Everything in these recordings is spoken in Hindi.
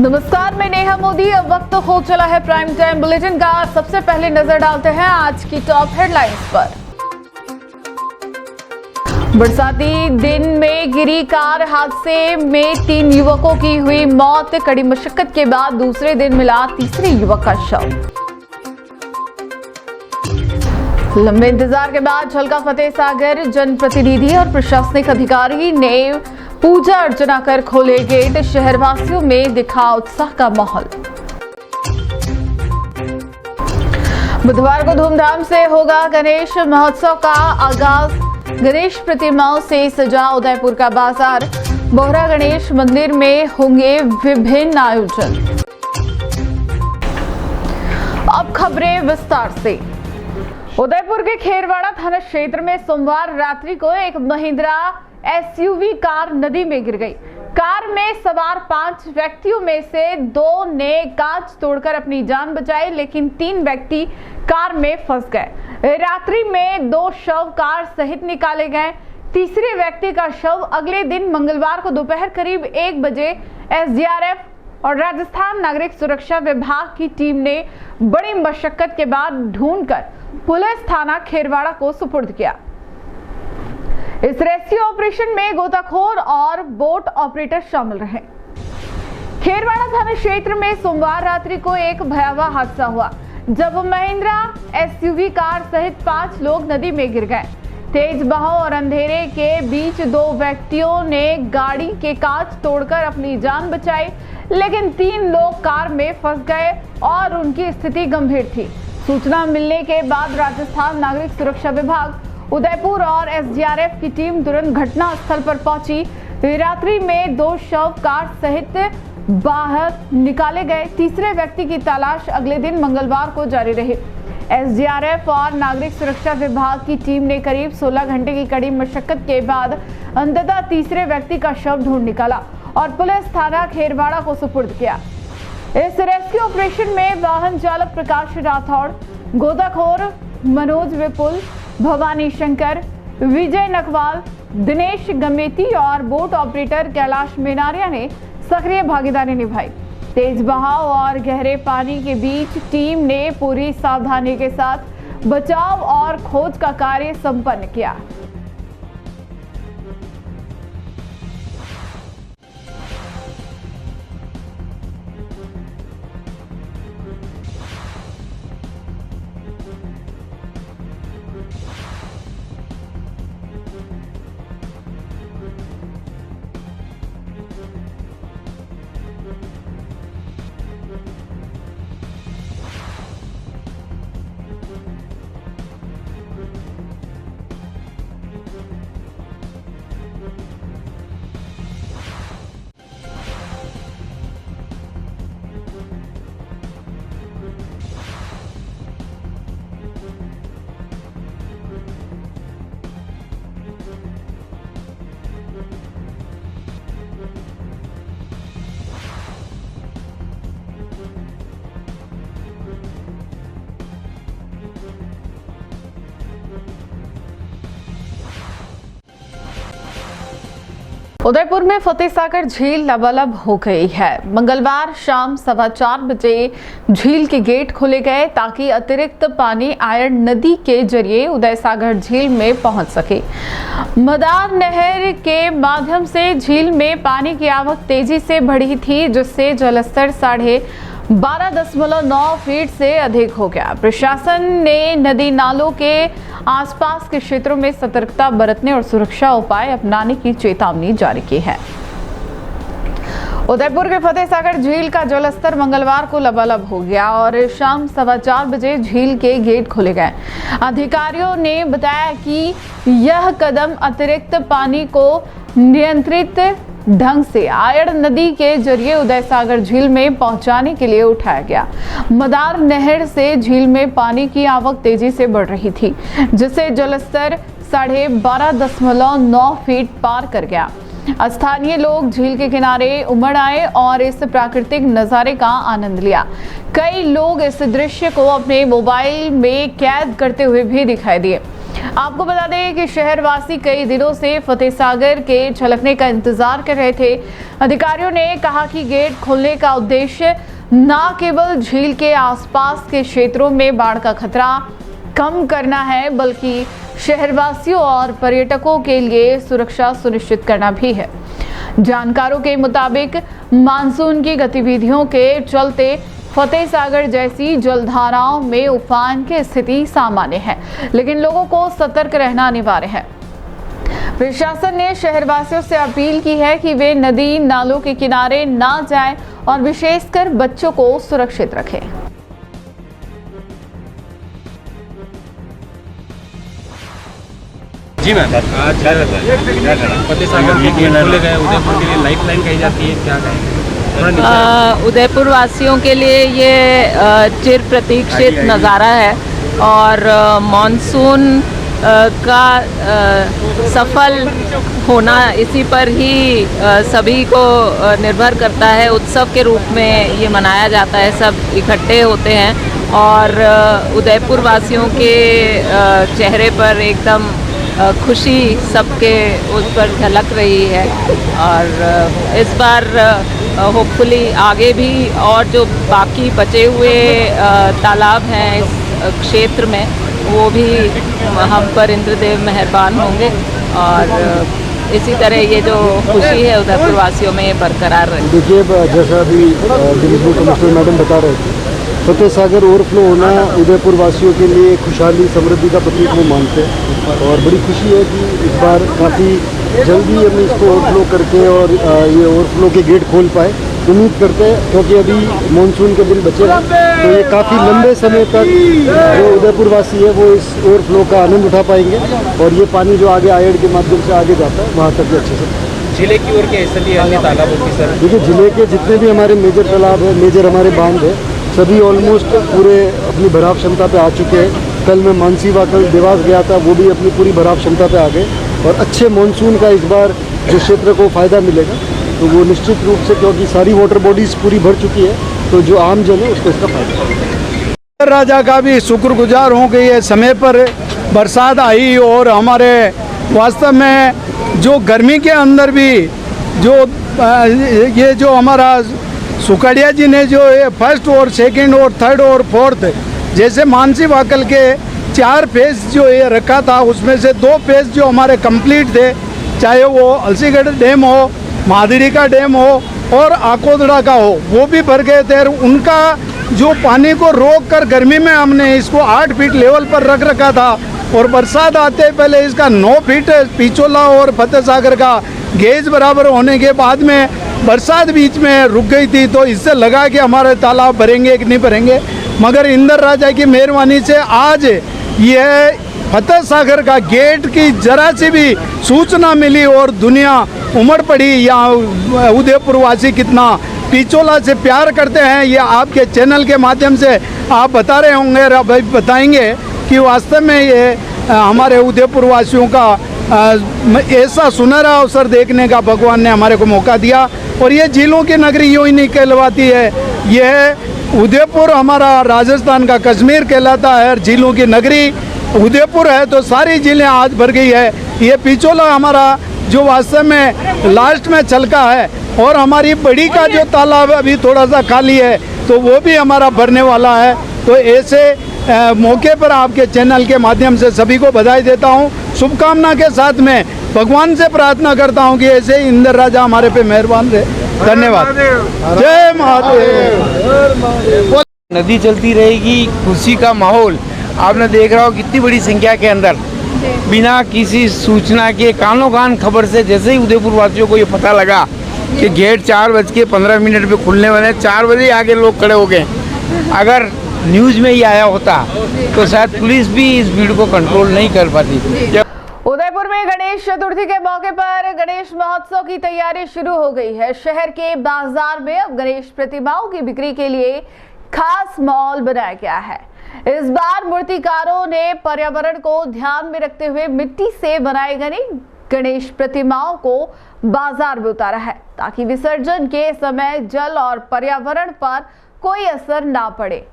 नमस्कार, मैं नेहा मोदी। अब वक्त हो चला है प्राइम टाइम बुलेटिन का। सबसे पहले नजर डालते हैं आज की टॉप हेडलाइंस पर। बरसाती दिन में गिरी कार हादसे में 3 युवकों की हुई मौत। कड़ी मशक्कत के बाद दूसरे दिन मिला तीसरे युवक का शव। लंबे इंतजार के बाद झलका फतेह सागर। जनप्रतिनिधि और प्रशासनिक अधिकारी ने पूजा अर्चना कर खोले गेट। शहरवासियों में दिखा उत्साह का माहौल। बुधवार को धूमधाम से होगा गणेश महोत्सव का आगाज। गणेश प्रतिमाओं से सजा उदयपुर का बाजार। बोहरा गणेश मंदिर में होंगे विभिन्न आयोजन। अब खबरें विस्तार से। उदयपुर के खेरवाड़ा थाना क्षेत्र में सोमवार रात्रि को एक महिंद्रा एसयूवी कार नदी में गिर गई। कार में सवार 5 व्यक्तियों में से 2 ने कांच तोड़कर अपनी जान बचाई, लेकिन 3 व्यक्ति कार में फंस गए। रात्रि में 2 शव कार सहित निकाले गए। तीसरे व्यक्ति का शव अगले दिन मंगलवार को दोपहर करीब 1 बजे एसडीआरएफ और राजस्थान नागरिक सुरक्षा विभाग की टीम ने बड़ी मशक्कत के बाद ढूंढकर पुलिस थाना खेरवाड़ा को सुपुर्द किया। इस रेस्क्यू ऑपरेशन में गोताखोर और बोट ऑपरेटर शामिल रहे। खेरवाड़ा थाना क्षेत्र में सोमवार रात्रि को एक भयावह हादसा हुआ, जब महिंद्रा एसयूवी कार सहित 5 लोग नदी में गिर गए। तेज बहाव और अंधेरे के बीच 2 व्यक्तियों ने गाड़ी के कांच तोड़कर अपनी जान बचाई, लेकिन 3 लोग कार में फंस गए और उनकी स्थिति गंभीर थी। सूचना मिलने के बाद राजस्थान नागरिक सुरक्षा विभाग, उदयपुर और एसडीआरएफ की टीम तुरंत घटना स्थल पर पहुंची। रात्रि में 2 शव कार सहित बाहर निकाले गए। तीसरे व्यक्ति की तलाश अगले दिन मंगलवार को जारी रही। एसडीआरएफ और नागरिक सुरक्षा विभाग की टीम ने करीब 16 घंटे की कड़ी मशक्कत के बाद अंततः तीसरे व्यक्ति का शव ढूंढ निकाला और पुलिस थाना खेरवाड़ा को सुपुर्द किया। इस रेस्क्यू ऑपरेशन में वाहन चालक प्रकाश राठौड़, गोताखोर मनोज विपुल, भवानी शंकर, विजय नकवाल, दिनेश गमेती और बोट ऑपरेटर कैलाश मेनारिया ने सक्रिय भागीदारी निभाई। तेज बहाव और गहरे पानी के बीच टीम ने पूरी सावधानी के साथ बचाव और खोज का कार्य संपन्न किया। उदयपुर में फतेह सागर झील लबालब हो गई है। मंगलवार शाम 4:15 बजे झील के गेट खोले गए ताकि अतिरिक्त पानी आयरन नदी के जरिए उदय सागर झील में पहुंच सके। मदार नहर के माध्यम से झील में पानी की आवक तेजी से बढ़ी थी, जिससे जलस्तर 12.9 फीट से अधिक हो गया। प्रशासन ने नदी नालों के आसपास के क्षेत्रों में सतर्कता बरतने और सुरक्षा उपाय अपनाने की चेतावनी जारी की है। उदयपुर के फतेह सागर झील का जलस्तर मंगलवार को लबालब हो गया और शाम 4:15 बजे झील के गेट खोले गए। अधिकारियों ने बताया कि यह कदम अतिरिक्त पानी को नियंत्रित ढंग से आयड़ नदी के जरिए उदय सागर झील में पहुंचाने के लिए उठाया गया। मदार नहर से झील में पानी की आवक तेजी से बढ़ रही थी, जिससे जलस्तर 12.9 फीट पार कर गया। स्थानीय लोग झील के किनारे उमड़ आए और इस प्राकृतिक नजारे का आनंद लिया। कई लोग इस दृश्य को अपने मोबाइल में कैद करते हुए भी दिखाई दिए। आपको बता दें कि शहरवासी कई दिनों से फतेह सागर के छलकने का इंतजार कर रहे थे। अधिकारियों ने कहा कि गेट खोलने का उद्देश्य न केवल झील के आसपास के क्षेत्रों में बाढ़ का खतरा कम करना है, बल्कि शहरवासियों और पर्यटकों के लिए सुरक्षा सुनिश्चित करना भी है। जानकारों के मुताबिक मानसून की गतिविधियों के चलते फतेह सागर जैसी जलधाराओं में उफान की स्थिति सामान्य है, लेकिन लोगों को सतर्क रहना अनिवार्य है। प्रशासन ने शहरवासियों से अपील की है कि वे नदी नालों के किनारे ना जाएं और विशेषकर बच्चों को सुरक्षित रखें। जी मैम, आज फतेह सागर के गेट खोले गए, उदयपुर के लिए लाइफलाइन कही जाती है, क्या कहेंगे? उदयपुर वासियों के लिए ये चिर प्रतीक्षित नज़ारा है और मानसून का सफल होना इसी पर ही सभी को निर्भर करता है। उत्सव के रूप में ये मनाया जाता है, सब इकट्ठे होते हैं और उदयपुर वासियों के चेहरे पर एकदम खुशी सबके उस पर झलक रही है। और इस बार होपफुली आगे भी और जो बाकी बचे हुए तालाब हैं इस क्षेत्र में, वो भी हम पर इंद्रदेव मेहरबान होंगे और इसी तरह ये जो खुशी है उदयपुर वासियों में बरकरार रहे। देखिए, जैसा अभी डिविजनल कमिश्नर मैडम बता रहे थे, फतेह सागर ओवरफ्लो होना उदयपुर वासियों के लिए खुशहाली समृद्धि का प्रतीक वो मानते हैं और बड़ी खुशी है कि इस बार काफ़ी जल्दी हम इसको ओवरफ्लो करके और ये ओवरफ्लो के गेट खोल पाए। उम्मीद करते हैं क्योंकि अभी मानसून के दिन बचे हैं, तो ये काफ़ी लंबे समय तक जो उदयपुर वासी है वो इस ओवरफ्लो का आनंद उठा पाएंगे और ये पानी जो आगे आयड़ के माध्यम से आगे जाता है वहाँ तक भी अच्छे से। जिले की ओर के इसलिए अन्य तालाबों की सर, देखिए, जिले के जितने भी हमारे मेजर तालाब है, मेजर हमारे बांध है, सभी ऑलमोस्ट पूरे अपनी भराव क्षमता पे आ चुके हैं। कल मैं मानसी वाकल देवास गया था, वो भी अपनी पूरी भराव क्षमता पे आ गए और अच्छे मानसून का इस बार जो क्षेत्र को फ़ायदा मिलेगा तो वो निश्चित रूप से, क्योंकि सारी वाटर बॉडीज़ पूरी भर चुकी है, तो जो आम जन है उसको इसका फायदा। राजा का भी शुक्रगुजार हूँ कि ये समय पर बरसात आई और हमारे वास्तव में जो गर्मी के अंदर भी जो ये जो हमारा सुखड़िया जी ने जो ये फर्स्ट और सेकंड और थर्ड और फोर्थ जैसे मानसी वाकल के 4 फेज जो ये रखा था, उसमें से 2 फेज जो हमारे कंप्लीट थे, चाहे वो अलसीगढ़ डैम हो, मादिरी का डैम हो और आकोदड़ा का हो, वो भी भर गए थे। उनका जो पानी को रोक कर गर्मी में हमने इसको 8 फीट लेवल पर रख रखा था और बरसात आते पहले इसका 9 फीट पिछोला और फतेह सागर का गेज बराबर होने के बाद में बरसात बीच में रुक गई थी, तो इससे लगा कि हमारे तालाब भरेंगे कि नहीं भरेंगे, मगर इंद्र राजा की मेहरबानी से आज यह फतेह सागर का गेट की जरा सी भी सूचना मिली और दुनिया उमड़ पड़ी। यहाँ उदयपुर वासी कितना पिछोला से प्यार करते हैं, ये आपके चैनल के माध्यम से आप बता रहे होंगे और अब बताएंगे कि वास्तव में ये हमारे उदयपुर वासियों का ऐसा सुनहरा अवसर देखने का भगवान ने हमारे को मौका दिया। और ये झीलों की नगरी यूँ ही नहीं कहलवाती है, यह उदयपुर हमारा राजस्थान का कश्मीर कहलाता है। झीलों की नगरी उदयपुर है तो सारी झीलें आज भर गई है। ये पिछोला हमारा जो वास्तव में लास्ट में छलका है और हमारी बड़ी का जो तालाब अभी थोड़ा सा खाली है, तो वो भी हमारा भरने वाला है। तो ऐसे मौके पर आपके चैनल के माध्यम से सभी को बधाई देता हूँ। शुभकामना के साथ में भगवान से प्रार्थना करता हूँ कि ऐसे ही इंद्र राजा हमारे पे मेहरबान रहे। धन्यवाद। जय महादेव। नदी चलती रहेगी, खुशी का माहौल आपने देख रहा हो कितनी बड़ी संख्या के अंदर बिना किसी सूचना के कानों कान खबर से जैसे ही उदयपुर वासियों को ये पता लगा कि गेट 4:15 पे खुलने वाले, 4 बजे आगे लोग खड़े हो गए। अगर न्यूज में ही आया होता तो शायद पुलिस भी इस भीड़ को कंट्रोल नहीं कर पाती। उदयपुर में गणेश चतुर्थी के मौके पर गणेश महोत्सव की तैयारी शुरू हो गई है। शहर के बाजार में अब गणेश प्रतिमाओं की बिक्री के लिए खास मॉल बनाया गया है। इस बार मूर्तिकारों ने पर्यावरण को ध्यान में रखते हुए मिट्टी से बनाए गए गणेश प्रतिमाओं को बाजार में उतारा है, ताकि विसर्जन के समय जल और पर्यावरण पर कोई असर ना पड़े।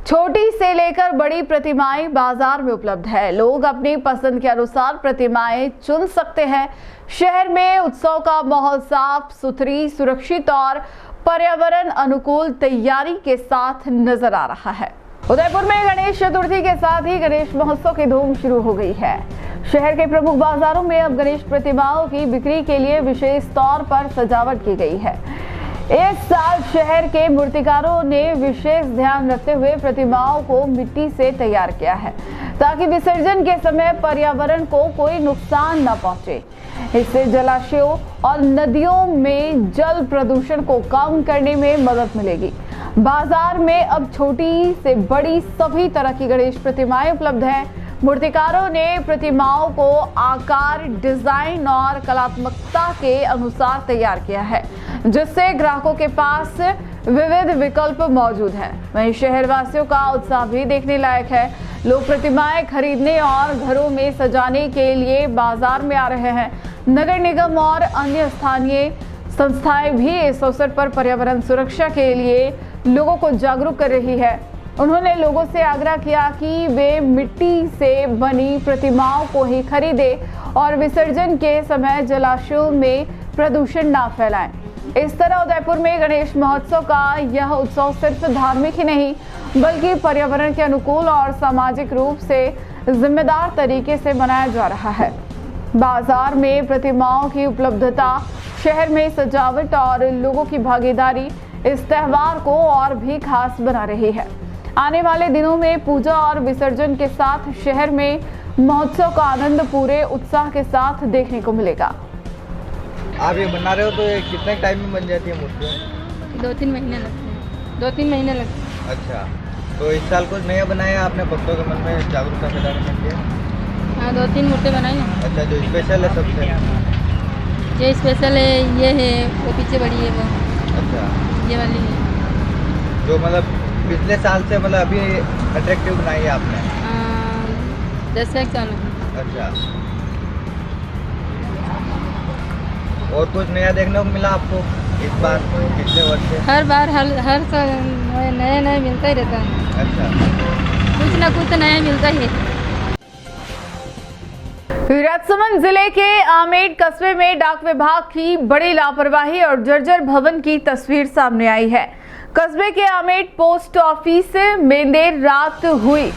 छोटी से लेकर बड़ी प्रतिमाएं बाजार में उपलब्ध है। लोग अपनी पसंद के अनुसार प्रतिमाएं चुन सकते हैं। शहर में उत्सव का माहौल साफ सुथरी, सुरक्षित और पर्यावरण अनुकूल तैयारी के साथ नजर आ रहा है। उदयपुर में गणेश चतुर्थी के साथ ही गणेश महोत्सव की धूम शुरू हो गई है। शहर के प्रमुख बाजारों में अब गणेश प्रतिमाओं की बिक्री के लिए विशेष तौर पर सजावट की गई है। इस साल शहर के मूर्तिकारों ने विशेष ध्यान रखते हुए प्रतिमाओं को मिट्टी से तैयार किया है ताकि विसर्जन के समय पर्यावरण को कोई नुकसान न पहुंचे। इससे जलाशयों और नदियों में जल प्रदूषण को कम करने में मदद मिलेगी। बाजार में अब छोटी से बड़ी सभी तरह की गणेश प्रतिमाएं उपलब्ध हैं। मूर्तिकारों ने प्रतिमाओं को आकार, डिजाइन और कलात्मकता के अनुसार तैयार किया है, जिससे ग्राहकों के पास विविध विकल्प मौजूद हैं। वहीं शहरवासियों का उत्साह भी देखने लायक है। लोग प्रतिमाएं खरीदने और घरों में सजाने के लिए बाजार में आ रहे हैं। नगर निगम और अन्य स्थानीय संस्थाएं भी इस अवसर पर पर्यावरण सुरक्षा के लिए लोगों को जागरूक कर रही है। उन्होंने लोगों से आग्रह किया कि वे मिट्टी से बनी प्रतिमाओं को ही खरीदें और विसर्जन के समय जलाशयों में प्रदूषण न फैलाएं। इस तरह उदयपुर में गणेश महोत्सव का यह उत्सव सिर्फ धार्मिक ही नहीं बल्कि पर्यावरण के अनुकूल और सामाजिक रूप से जिम्मेदार तरीके से मनाया जा रहा है। बाजार में प्रतिमाओं की उपलब्धता, शहर में सजावट और लोगों की भागीदारी इस त्यौहार को और भी खास बना रही है। आने वाले दिनों में पूजा और विसर्जन के साथ शहर में महोत्सव का आनंद पूरे उत्साह के साथ देखने को मिलेगा। आप ये बना रहे हो तो ये कितने टाइम में बन जाती है मूर्तियाँ? 2-3 महीने लगते हैं। 2-3 महीने लगते हैं। अच्छा, तो इस साल कुछ नया बनाया आपने भक्तों के मन में जागरूकता फैलाने के लिए? हाँ, 2-3 मूर्तें बनाई हैं। अच्छा, जो स्पेशल है सबसे? ये स्पेशल है, ये है, वो पीछे बड़ी है, वो अच्छा, ये वाली है। जो मतलब पिछले साल से मतलब अभी अट्रैक्टिव बनाई है आपने? 10 एक साल में। अच्छा, और कुछ नया देखने को मिला आपको इस बार पिछले वर्ष से? हर बार हर साल नया मिलता ही रहता है। अच्छा, कुछ ना कुछ तो नया मिलता ही है। राजसमंद जिले के आमेट कस्बे में डाक विभाग की बड़ी लापरवाही और जर्जर भवन की तस्वीर सामने आई है। कस्बे के आमेट पोस्ट ऑफिस में देर रात हुई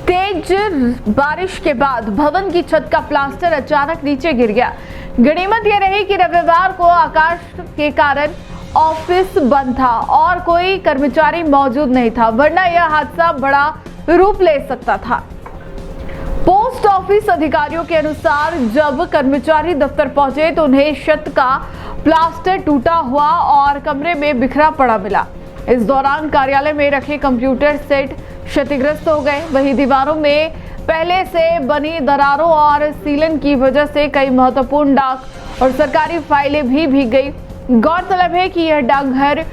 तेज बारिश के बाद भवन की छत का प्लास्टर अचानक नीचे गिर गया। गनीमत यह रही कि रविवार को आकाश के कारण ऑफिस बंद था और कोई कर्मचारी मौजूद नहीं था, वरना यह हादसा बड़ा रूप ले सकता था। पोस्ट ऑफिस अधिकारियों के अनुसार जब कर्मचारी दफ्तर पहुंचे तो उन्हें छत का प्लास्टर टूटा हुआ और कमरे में बिखरा पड़ा मिला। इस दौरान कार्यालय में रखे कंप्यूटर सेट क्षतिग्रस्त हो गए। वहीं दीवारों में पहले से बनी दरारों और सीलन की वजह से कई महत्वपूर्ण डाक और सरकारी फाइलें भी भीग गई। गौरतलब है कि यह डाकघर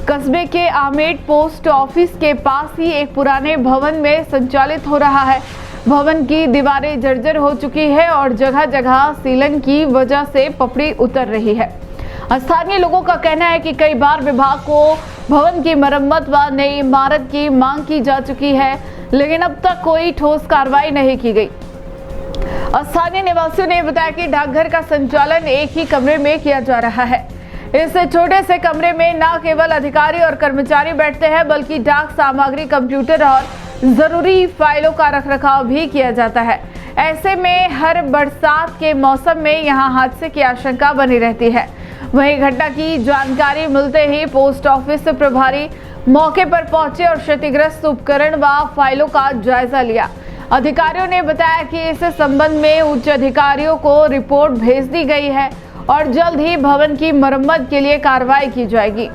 कस्बे के आमेट पोस्ट ऑफिस के पास ही एक पुराने भवन में संचालित हो रहा है। भवन की दीवारें जर्जर हो चुकी है और जगह जगह सीलन की वजह से पपड़ी उतर रही है। स्थानीय लोगों का कहना है कि कई बार विभाग को भवन की मरम्मत व नई इमारत की मांग की जा चुकी है, लेकिन अब तक कोई ठोस कार्रवाई नहीं की गई। स्थानीय निवासियों ने बताया कि डाकघर का संचालन एक ही कमरे में किया जा रहा है। इस छोटे से कमरे में न केवल अधिकारी और कर्मचारी बैठते हैं बल्कि डाक सामग्री, कंप्यूटर और जरूरी फाइलों का रखरखाव भी किया जाता है। ऐसे में हर बरसात के मौसम में यहां हादसे की आशंका बनी रहती है। वहीं घटना की जानकारी मिलते ही पोस्ट ऑफिस प्रभारी मौके पर पहुंचे और क्षतिग्रस्त उपकरण व फाइलों का जायजा लिया। अधिकारियों ने बताया कि इस संबंध में उच्च अधिकारियों को रिपोर्ट भेज दी गई है और जल्द ही भवन की मरम्मत के लिए कार्रवाई की जाएगी।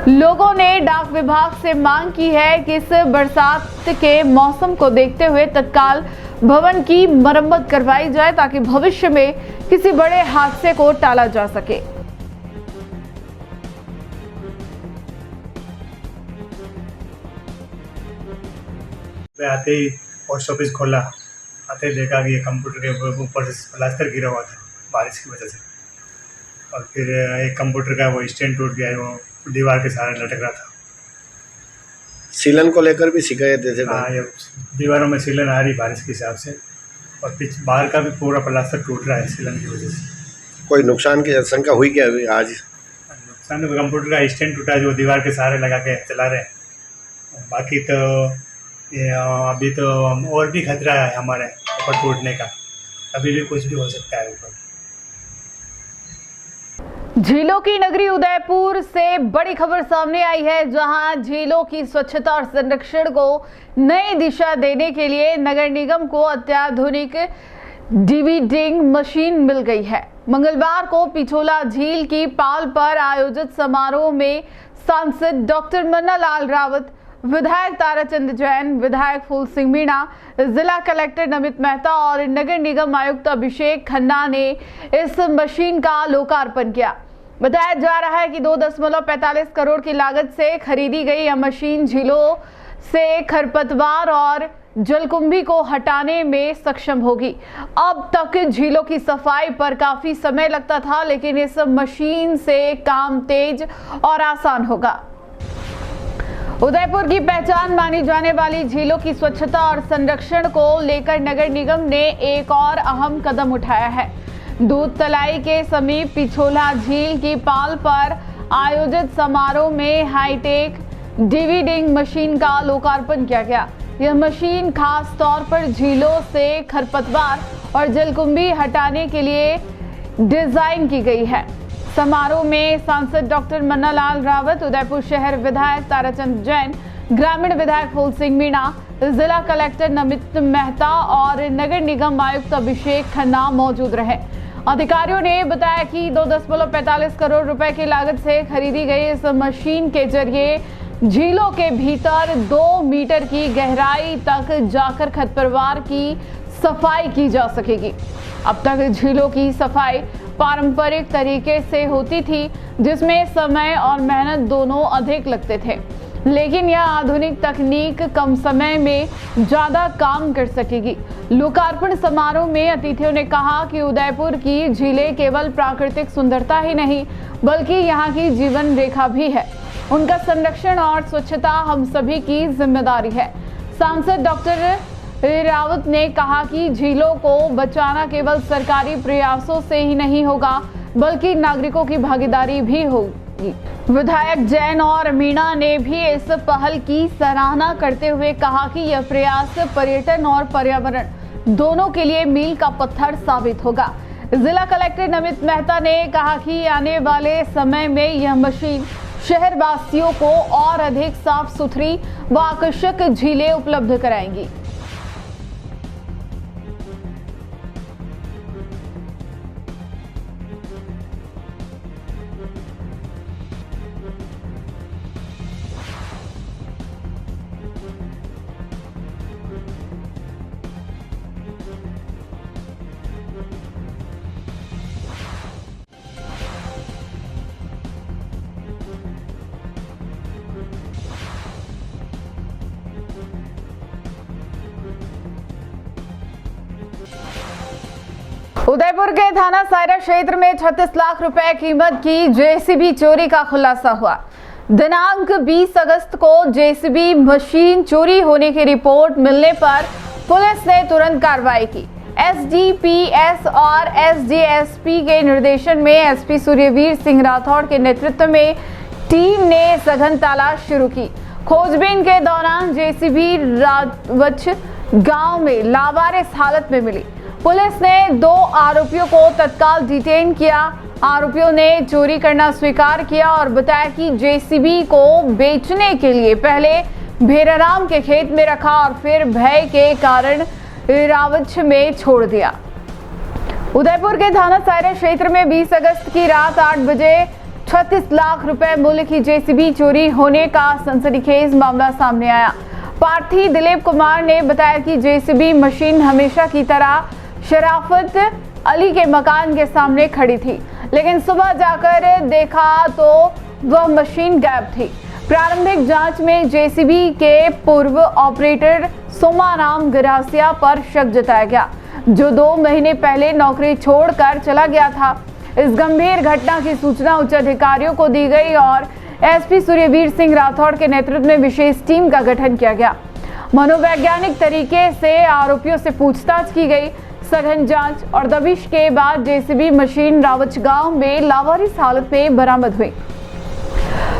लोगों ने डाक विभाग से मांग की है कि इस बरसात के मौसम को देखते हुए तत्काल भवन की मरम्मत करवाई जाए ताकि भविष्य में किसी बड़े हादसे को टाला जा सके। आते ही पोस्ट ऑफिस खोला, आते ही देखा कि ये कंप्यूटर के ऊपर से प्लास्टर गिरा हुआ था बारिश की वजह से, और फिर एक कंप्यूटर का वो स्टैंड टूट गया है, वो दीवार के सहारे लटक रहा था। सीलन को लेकर भी शिकायत थे। हाँ, ये दीवारों में सीलन आ रही बारिश के हिसाब से, और बाहर का भी पूरा प्लास्टर टूट रहा है सीलन की वजह से। कोई नुकसान की आशंका हुई क्या अभी आज? नुकसान तो कंप्यूटर का स्टैंड टूटा जो दीवार के सहारे लगा के चला रहे हैं। बाकी तो ये अभी तो और भी खतरा है हमारे ऊपर टूटने का, अभी भी कुछ भी हो सकता है ऊपर। झीलों की नगरी उदयपुर से बड़ी खबर सामने आई है, जहां झीलों की स्वच्छता और संरक्षण को नई दिशा देने के लिए नगर निगम को अत्याधुनिक डिविडिंग मशीन मिल गई है। मंगलवार को पिछोला झील की पाल पर आयोजित समारोह में सांसद डॉक्टर मन्ना लाल रावत, विधायक ताराचंद जैन, विधायक फूल सिंह मीणा, जिला कलेक्टर नमित मेहता और नगर निगम आयुक्त अभिषेक खन्ना ने इस मशीन का लोकार्पण किया। बताया जा रहा है कि 2.45 करोड़ की लागत से खरीदी गई यह मशीन झीलों से खरपतवार और जलकुंभी को हटाने में सक्षम होगी। अब तक झीलों की सफाई पर काफी समय लगता था, लेकिन इस मशीन से काम तेज और आसान होगा। उदयपुर की पहचान मानी जाने वाली झीलों की स्वच्छता और संरक्षण को लेकर नगर निगम ने एक और अहम कदम उठाया है। दूध तलाई के समीप पिछोला झील की पाल पर आयोजित समारोह में हाईटेक डिविडिंग मशीन का लोकार्पण किया गया। यह मशीन खास तौर पर झीलों से खरपतवार और जलकुंभी हटाने के लिए डिजाइन की गई है। समारोह में सांसद डॉक्टर मन्ना लाल रावत, उदयपुर शहर विधायक ताराचंद जैन, ग्रामीण विधायक फूल सिंह मीणा, जिला कलेक्टर नमित मेहता और नगर निगम आयुक्त अभिषेक खन्ना मौजूद रहे। अधिकारियों ने बताया कि 2.45 करोड़ रुपए की लागत से खरीदी गई इस मशीन के जरिए झीलों के भीतर 2 मीटर की गहराई तक जाकर खरपतवार की सफाई की जा सकेगी। अब तक झीलों की सफाई पारंपरिक तरीके से होती थी, जिसमें समय और मेहनत दोनों अधिक लगते थे, लेकिन यह आधुनिक तकनीक कम समय में ज्यादा काम कर सकेगी। लोकार्पण समारोह में अतिथियों ने कहा कि उदयपुर की झीलें केवल प्राकृतिक सुंदरता ही नहीं, बल्कि यहाँ की जीवन रेखा भी है। उनका संरक्षण और स्वच्छता हम सभी की जिम्मेदारी है। सांसद डॉक्टर रावत ने कहा कि झीलों को बचाना केवल सरकारी प्रयासों से ही नहीं होगा, बल्कि नागरिकों की भागीदारी भी होगी। विधायक जैन और मीणा ने भी इस पहल की सराहना करते हुए कहा कि यह प्रयास पर्यटन और पर्यावरण दोनों के लिए मील का पत्थर साबित होगा। जिला कलेक्टर नमित मेहता ने कहा कि आने वाले समय में यह मशीन शहर वासियों को और अधिक साफ सुथरी व आकर्षक झीलें उपलब्ध कराएंगी। उदयपुर के थाना सायरा क्षेत्र में 36 लाख रुपए कीमत की जेसीबी चोरी का खुलासा हुआ। दिनांक 20 अगस्त को जेसीबी मशीन चोरी होने की रिपोर्ट मिलने पर पुलिस ने तुरंत कार्रवाई की। एसडीपीएस और एसडीएसपी के निर्देशन में एसपी सूर्यवीर सिंह राठौड़ के नेतृत्व में टीम ने सघन तलाश शुरू की। खोजबीन के दौरान जेसीबी रावच गांव में लावारिस हालत में मिली। पुलिस ने 2 आरोपियों को तत्काल डिटेन किया। आरोपियों ने चोरी करना स्वीकार किया और बताया कि जेसीबी को बेचने के लिए पहले भेराराम के खेत में रखा और फिर भय के कारण रावच में छोड़ दिया। उदयपुर के थाना सायरा क्षेत्र में 20 अगस्त की रात 8 बजे 36 लाख रुपए मूल्य की जेसीबी चोरी होने का सनसनीखेज मामला सामने आया। प्रार्थी दिलीप कुमार ने बताया कि जेसीबी मशीन हमेशा की तरह शराफत अली के मकान के सामने खड़ी थी, लेकिन सुबह जाकर देखा तो वह मशीन गायब थी। प्रारंभिक जांच में जेसीबी के पूर्व ऑपरेटर सोमाराम गिरासिया पर शक जताया गया, जो 2 महीने पहले नौकरी छोड़कर चला गया था। इस गंभीर घटना की सूचना उच्च अधिकारियों को दी गई और एसपी सूर्यवीर सिंह राठौड़ के नेतृत्व में विशेष टीम का गठन किया गया। मनोवैज्ञानिक तरीके से आरोपियों से पूछताछ की गई। सघन जांच और दबिश के बाद जेसीबी मशीन रावच गांव में लावारिस हालत में बरामद हुई।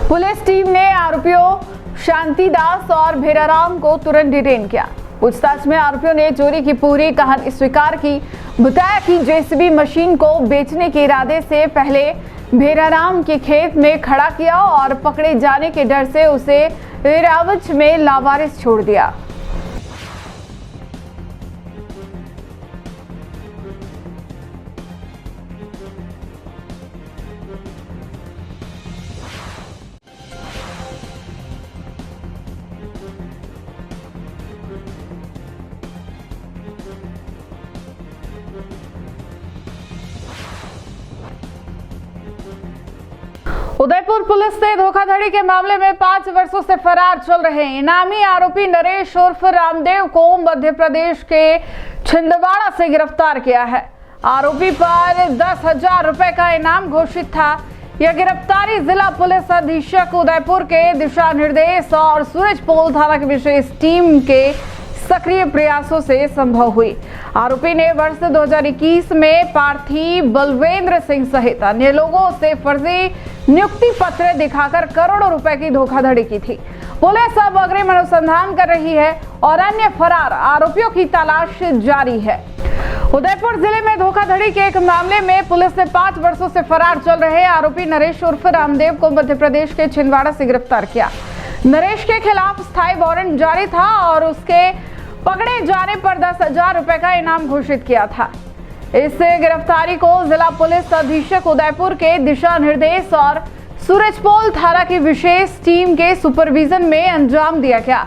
पुलिस टीम ने आरोपियों शांतिदास और भेराराम को तुरंत डिटेन किया। पूछताछ में आरोपियों ने चोरी की पूरी कहानी स्वीकार की। बताया कि जेसीबी मशीन को बेचने के इरादे से पहले भेराराम के खेत में खड़ा किया और पकड़े जाने के डर से उसे रावच में लावारिस छोड़ दिया। उदयपुर पुलिस ने धोखाधड़ी के मामले में 5 वर्षों से फरार चल रहे इनामी आरोपी नरेश उर्फ रामदेव को मध्य प्रदेश के छिंदवाड़ा से गिरफ्तार किया है। आरोपी पर 10,000 रुपए का इनाम घोषित था। यह गिरफ्तारी जिला पुलिस अधीक्षक उदयपुर के दिशा निर्देश और सूरजपोल थाना की विशेष टीम के सक्रिय प्रयासों से संभव हुई। आरोपी ने वर्ष 2021 में पार्थी बलवेंद्र सिंह सहित अन्य लोगों से फर्जी नियुक्ति पत्र दिखाकर करोड़ों रुपए की धोखाधड़ी की थी। पुलिस अब अग्रिम अनुसंधान कर रही है और अन्य फरार आरोपियों की तलाश जारी है। उदयपुर जिले में धोखाधड़ी के एक मामले में पुलिस ने 5 वर्षों से फरार चल रहे आरोपी नरेश उर्फ रामदेव को मध्य प्रदेश के छिंदवाड़ा से गिरफ्तार किया। नरेश के खिलाफ स्थायी वारंट जारी था और उसके पकड़े जाने पर 10,000 रुपए का इनाम घोषित किया था। इस गिरफ्तारी को जिला पुलिस अधीक्षक उदयपुर के दिशा निर्देश और सूरजपोल थाना की विशेष टीम के सुपरविजन में अंजाम दिया गया।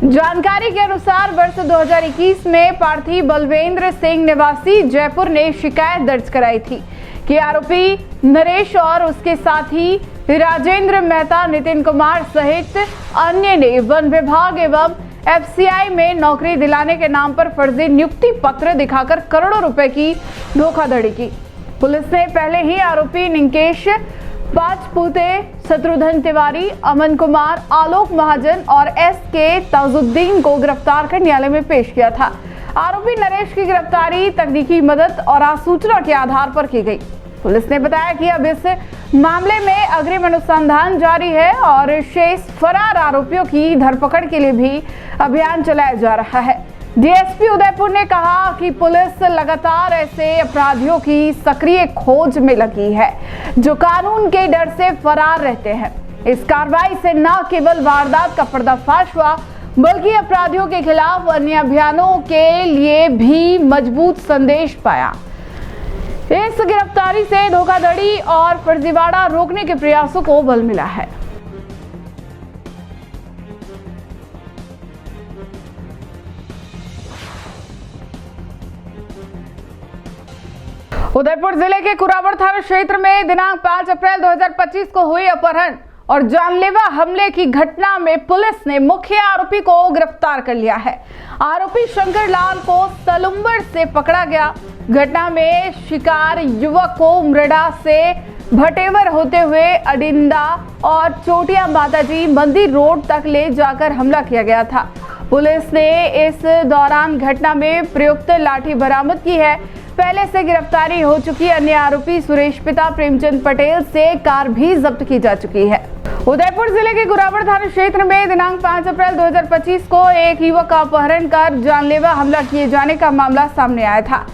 जानकारी के अनुसार वर्ष 2021 में पार्थी बलवेंद्र सिंह निवासी जयपुर ने शिकायत दर्ज कराई थी कि आरोपी नरेश और उसके साथी राजेंद्र मेहता, नितिन कुमार सहित अन्य ने वन विभाग एवं FCI में नौकरी दिलाने के नाम पर फर्जी नियुक्ति पत्र दिखाकर करोड़ों रुपए की धोखाधड़ी की। पुलिस ने पहले ही आरोपी निकेश पाचपुते, शत्रुघ्न तिवारी, अमन कुमार, आलोक महाजन और SK ताजुद्दीन को गिरफ्तार कर न्यायालय में पेश किया था। आरोपी नरेश की गिरफ्तारी तकनीकी मदद और आसूचना के आधार पर की गई। पुलिस ने बताया कि अब इस मामले में अग्रिम अनुसंधान जारी है और शेष फरार आरोपियों की धरपकड़ के लिए भी अभियान चलाया जा रहा है। DSP उदयपुर ने कहा कि पुलिस लगातार ऐसे अपराधियों की सक्रिय खोज में लगी है जो कानून के डर से फरार रहते हैं। इस कार्रवाई से न केवल वारदात का पर्दाफाश हुआ बल्कि अपराधियों के खिलाफ अन्य अभियानों के लिए भी मजबूत संदेश पाया। इस गिरफ्तारी से धोखाधड़ी और फर्जीवाड़ा रोकने के प्रयासों को बल मिला है। उदयपुर जिले के कुरावड़ थाना क्षेत्र में दिनांक 5 अप्रैल 2025 को हुई अपहरण और जानलेवा हमले की घटना में पुलिस ने मुख्य आरोपी को गिरफ्तार कर लिया है। आरोपी शंकर लाल को सलुम्बर से पकड़ा गया। घटना में शिकार युवक को उमरेड़ा से भटेवर होते हुए अडिंदा और चोटिया माताजी मंदिर रोड तक ले जाकर हमला किया गया था। पुलिस ने इस दौरान घटना में प्रयुक्त लाठी बरामद की है। पहले से गिरफ्तारी हो चुकी अन्य आरोपी सुरेश पिता प्रेमचंद पटेल से कार भी जब्त की जा चुकी है। उदयपुर जिले के कुरावड़ थाना क्षेत्र में दिनांक 5 अप्रैल 2025 को एक युवक का अपहरण कर जानलेवा हमला किए जाने का मामला सामने आया था।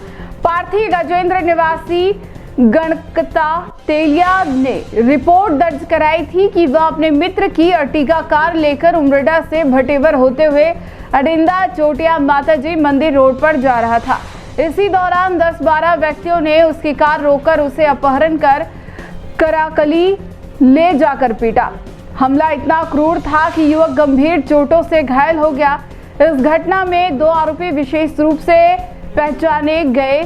पार्थी गजेंद्र निवासी गणकता तेलिया ने रिपोर्ट दर्ज कराई थी कि वह अपने मित्र की अर्टिगा कार लेकर उमरेड़ा से भटेवर होते हुए अडिंदा चोटिया माताजी मंदिर रोड पर जा रहा था। इसी दौरान 10-12 व्यक्तियों ने उसकी कार रोककर उसे अपहरण कर कराकली ले जाकर पीटा। हमला इतना क्रूर था कि युवक गंभीर चोटों से घायल हो गया। इस घटना में 2 आरोपी विशेष रूप से पहचाने गए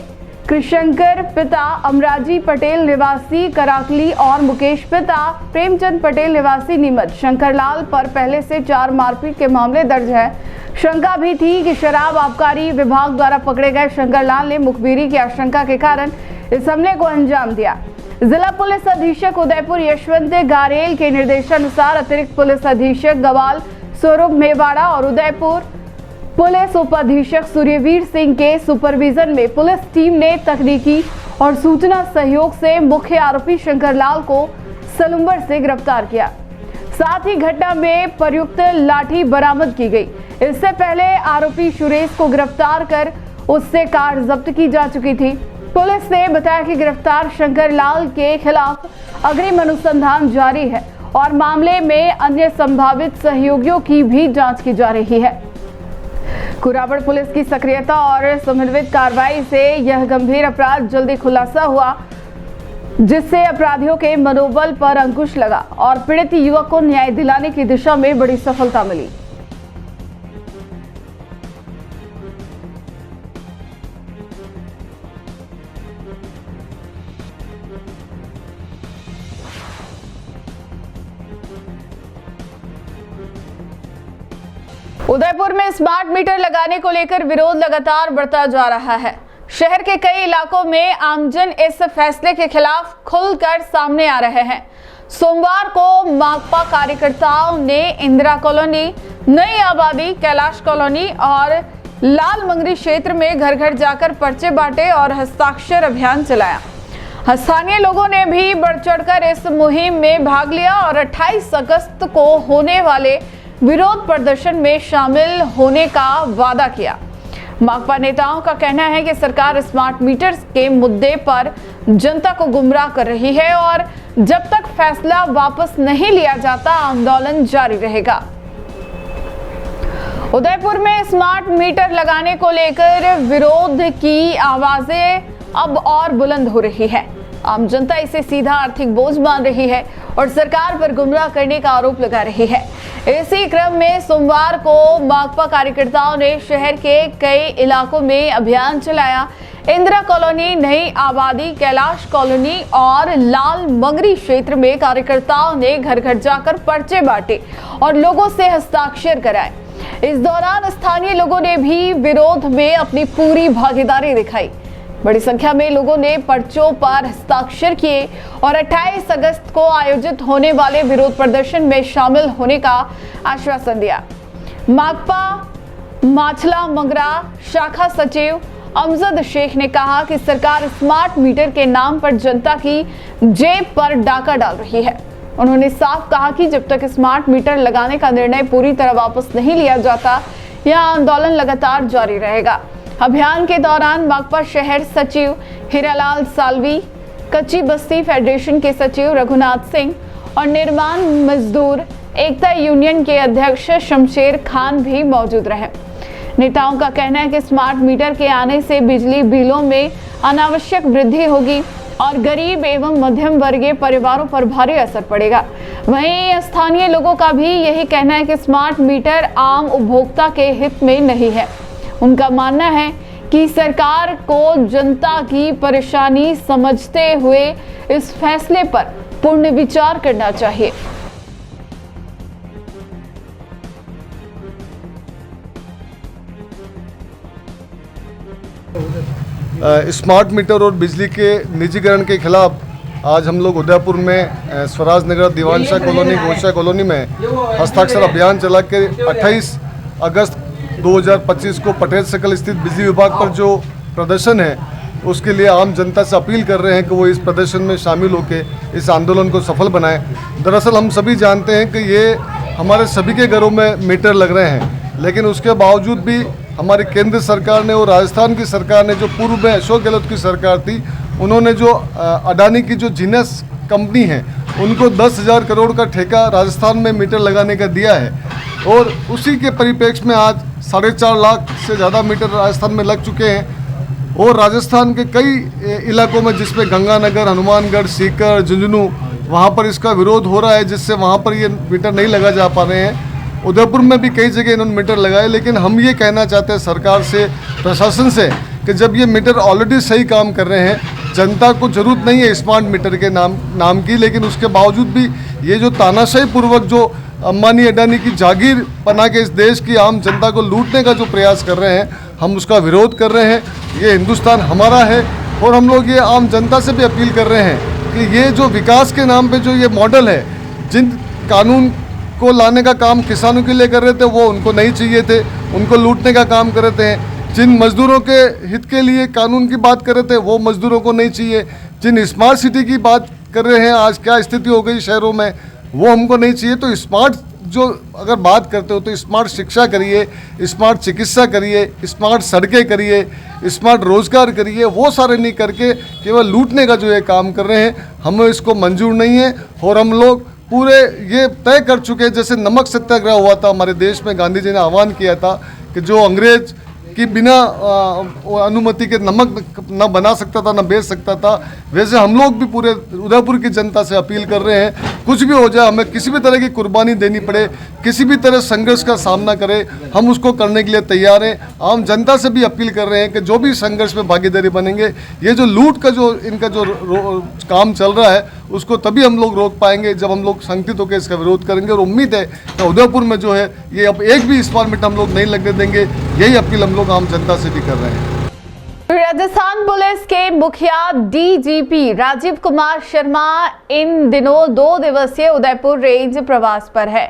कृष्णकर पिता अमराजी पटेल निवासी कराकली और मुकेश पिता प्रेमचंद पटेल निवासी नीमच। शंकरलाल पर पहले से 4 मारपीट के मामले दर्ज है। शंका भी थी कि शराब आबकारी विभाग द्वारा पकड़े गए शंकरलाल ने मुखबिरी की आशंका के कारण इस हमले को अंजाम दिया। जिला पुलिस अधीक्षक उदयपुर यशवंत गारेल के निर्देशानुसार अतिरिक्त पुलिस अधीक्षक गवाल स्वरूप मेवाड़ा और उदयपुर पुलिस उप अधीक्षक सूर्यवीर सिंह के सुपरविजन में पुलिस टीम ने तकनीकी और सूचना सहयोग से मुख्य आरोपी शंकर लाल को सलुम्बर से गिरफ्तार किया। साथ ही घटना में प्रयुक्त लाठी बरामद की गई। इससे पहले आरोपी सुरेश को गिरफ्तार कर उससे कार जब्त की जा चुकी थी। पुलिस ने बताया कि गिरफ्तार शंकर लाल के खिलाफ अग्रिम अनुसंधान जारी है और मामले में अन्य संभावित सहयोगियों की भी जांच की जा रही है। कुराबड़ पुलिस की सक्रियता और समन्वित कार्रवाई से यह गंभीर अपराध जल्दी खुलासा हुआ, जिससे अपराधियों के मनोबल पर अंकुश लगा और पीड़ित युवक को न्याय दिलाने की दिशा में बड़ी सफलता मिली। उदयपुर में स्मार्ट मीटर लगाने को लेकर विरोध लगातार बढ़ता जा रहा है। शहर के कई इलाकों में आमजन इस फैसले के खिलाफ खुलकर सामने आ रहे हैं। सोमवार को माकपा कार्यकर्ताओं ने इंदिरा कॉलोनी, नई आबादी, कैलाश कॉलोनी और लाल मंगरी क्षेत्र में घर घर जाकर पर्चे बांटे और हस्ताक्षर अभियान चलाया। स्थानीय लोगों ने भी बढ़ चढ़कर इस मुहिम में भाग लिया और 28 अगस्त को होने वाले विरोध प्रदर्शन में शामिल होने का वादा किया। माकपा नेताओं का कहना है कि सरकार स्मार्ट मीटर्स के मुद्दे पर जनता को गुमराह कर रही है और जब तक फैसला वापस नहीं लिया जाता आंदोलन जारी रहेगा। उदयपुर में स्मार्ट मीटर लगाने को लेकर विरोध की आवाजें अब और बुलंद हो रही है। आम जनता इसे सीधा आर्थिक बोझ मान रही है और सरकार पर गुमराह करने का आरोप लगा रही है। इसी क्रम में सोमवार को माकपा कार्यकर्ताओं ने शहर के कई इलाकों में अभियान चलाया। इंदिरा कॉलोनी, नई आबादी, कैलाश कॉलोनी और लाल मंगरी क्षेत्र में कार्यकर्ताओं ने घर घर जाकर पर्चे बांटे और लोगों से हस्ताक्षर कराए। इस दौरान स्थानीय लोगों ने भी विरोध में अपनी पूरी भागीदारी दिखाई। बड़ी संख्या में लोगों ने पर्चों पर हस्ताक्षर किए और 28 अगस्त को आयोजित होने वाले विरोध प्रदर्शन में शामिल होने का आश्वासन दिया। माकपा माछला मंगरा शाखा सचिव अमजद शेख ने कहा कि सरकार स्मार्ट मीटर के नाम पर जनता की जेब पर डाका डाल रही है। उन्होंने साफ कहा कि जब तक स्मार्ट मीटर लगाने का निर्णय पूरी तरह वापस नहीं लिया जाता, यह आंदोलन लगातार जारी रहेगा। अभियान के दौरान माकपा शहर सचिव हीरालाल सालवी, कच्ची बस्ती फेडरेशन के सचिव रघुनाथ सिंह और निर्माण मजदूर एकता यूनियन के अध्यक्ष शमशेर खान भी मौजूद रहे। नेताओं का कहना है कि स्मार्ट मीटर के आने से बिजली बिलों में अनावश्यक वृद्धि होगी और गरीब एवं मध्यम वर्गीय परिवारों पर भारी असर पड़ेगा। वहीं स्थानीय लोगों का भी यही कहना है कि स्मार्ट मीटर आम उपभोक्ता के हित में नहीं है। उनका मानना है कि सरकार को जनता की परेशानी समझते हुए इस फैसले पर पूर्ण विचार करना चाहिए। स्मार्ट मीटर और बिजली के निजीकरण के खिलाफ आज हम लोग उदयपुर में स्वराज नगर, दीवानशाह कॉलोनी, गोशाह कॉलोनी में हस्ताक्षर अभियान चला के 28 अगस्त 2025 को पटेल सर्कल स्थित बिजली विभाग पर जो प्रदर्शन है उसके लिए आम जनता से अपील कर रहे हैं कि वो इस प्रदर्शन में शामिल होकर इस आंदोलन को सफल बनाएं। दरअसल हम सभी जानते हैं कि ये हमारे सभी के घरों में मीटर लग रहे हैं, लेकिन उसके बावजूद भी हमारी केंद्र सरकार ने और राजस्थान की सरकार ने, जो पूर्व में अशोक गहलोत की सरकार थी, उन्होंने जो अडानी की जो जीनस कंपनी है उनको 10,000 करोड़ का ठेका राजस्थान में मीटर लगाने का दिया है और उसी के परिप्रेक्ष्य में आज 4.5 लाख से ज़्यादा मीटर राजस्थान में लग चुके हैं। और राजस्थान के कई इलाकों में, जिसमें गंगानगर, हनुमानगढ़, सीकर, झुंझुनू, वहाँ पर इसका विरोध हो रहा है, जिससे वहाँ पर ये मीटर नहीं लगा जा पा रहे हैं। उदयपुर में भी कई जगह इन्होंने मीटर लगाए, लेकिन हम ये कहना चाहते हैं सरकार से, प्रशासन से, कि जब ये मीटर ऑलरेडी सही काम कर रहे हैं, जनता को जरूरत नहीं है स्मार्ट मीटर के नाम की, लेकिन उसके बावजूद भी ये जो तानाशाही पूर्वक जो अंबानी अडानी की जागीर बना के इस देश की आम जनता को लूटने का जो प्रयास कर रहे हैं, हम उसका विरोध कर रहे हैं। ये हिंदुस्तान हमारा है और हम लोग ये आम जनता से भी अपील कर रहे हैं कि ये जो विकास के नाम पे जो ये मॉडल है, जिन कानून को लाने का काम किसानों के लिए कर रहे थे वो उनको नहीं चाहिए थे, उनको लूटने का काम कर रहे थे। जिन मजदूरों के हित के लिए कानून की बात कर रहे थे वो मजदूरों को नहीं चाहिए। जिन स्मार्ट सिटी की बात कर रहे हैं, आज क्या स्थिति हो गई शहरों में, वो हमको नहीं चाहिए। तो स्मार्ट जो अगर बात करते हो तो स्मार्ट शिक्षा करिए, स्मार्ट चिकित्सा करिए, स्मार्ट सड़कें करिए, स्मार्ट रोजगार करिए, वो सारे नहीं करके केवल लूटने का जो ये काम कर रहे हैं, हमें इसको मंजूर नहीं है। और हम लोग पूरे ये तय कर चुके हैं, जैसे नमक सत्याग्रह हुआ था हमारे देश में, गांधी जी ने आह्वान किया था कि जो अंग्रेज कि बिना अनुमति के नमक न बना सकता था, न बेच सकता था, वैसे हम लोग भी पूरे उदयपुर की जनता से अपील कर रहे हैं, कुछ भी हो जाए, हमें किसी भी तरह की कुर्बानी देनी पड़े, किसी भी तरह संघर्ष का सामना करें, हम उसको करने के लिए तैयार हैं। आम जनता से भी अपील कर रहे हैं कि जो भी संघर्ष में भागीदारी बनेंगे, ये जो लूट का जो इनका जो काम चल रहा है उसको तभी हम लोग रोक पाएंगे जब हम लोग संगठित होकर इसका विरोध करेंगे। और उम्मीद है कि उदयपुर में जो है ये अब एक भी स्मार्ट मीटर हम लोग नहीं लगने देंगे। यही अपील हम लोग आम जनता से भी कर रहे हैं। राजस्थान पुलिस के मुखिया डीजीपी राजीव कुमार शर्मा इन दिनों 2 दिवसीय उदयपुर रेंज प्रवास पर है।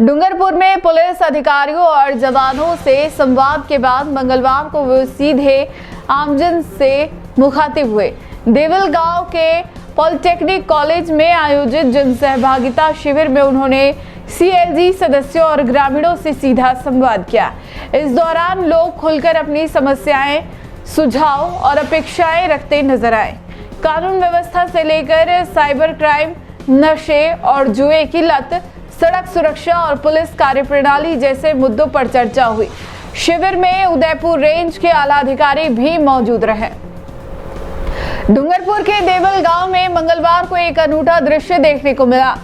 डूंगरपुर में पुलिस अधिकारियों और जवानों से संवाद के बाद मंगलवार को वो सीधे आमजन से मुखातिब हुए। देवल गांव के पॉलिटेक्निक कॉलेज में आयोजित जन सहभागिता शिविर में उन्होंने सीएलजी सदस्यों और ग्रामीणों से सीधा संवाद किया। इस दौरान लोग खुलकर अपनी समस्याएं, सुझाव और अपेक्षाएं रखते नजर आए। कानून व्यवस्था से लेकर साइबर क्राइम, नशे और जुए की लत, सड़क सुरक्षा और पुलिस कार्यप्रणाली जैसे मुद्दों पर चर्चा हुई। शिविर में उदयपुर रेंज के आला अधिकारी भी मौजूद रहे। डूंगरपुर के देवल गांव में मंगलवार को एक अनूठा दृश्य देखने को मिला,